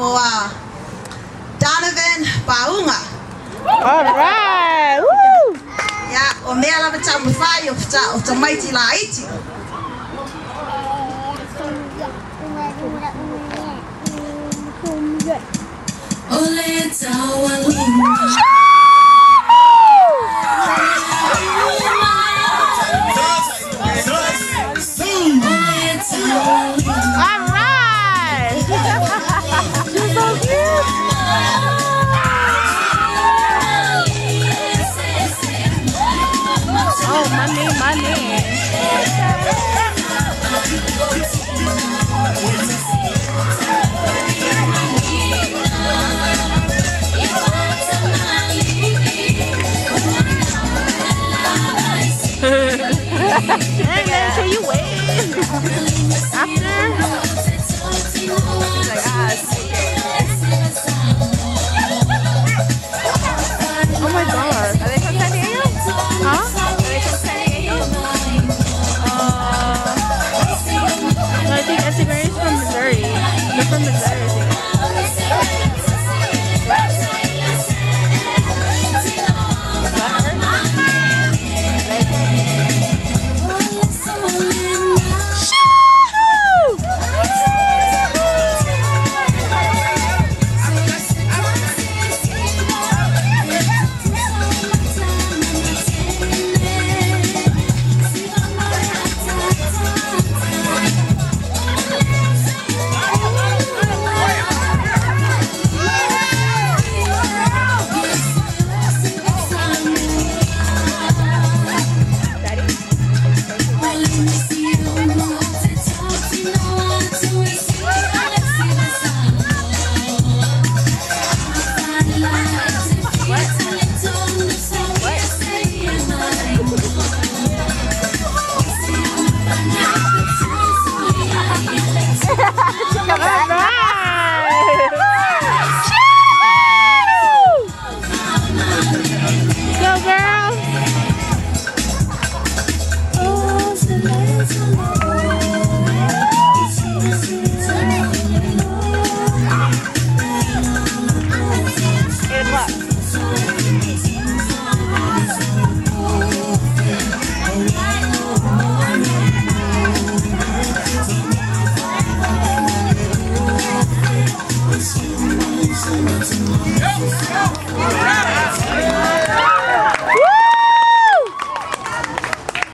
o Donovan Paunga. All right. Woo! Ia, o mea lava tamu whai o ta maiti la iti. Ole tawa linda. And then so you wait after. Like, oh my god. Are they from San Diego? Huh? Are they from San Diego? No, I think Estigma's from Missouri. They're from Missouri.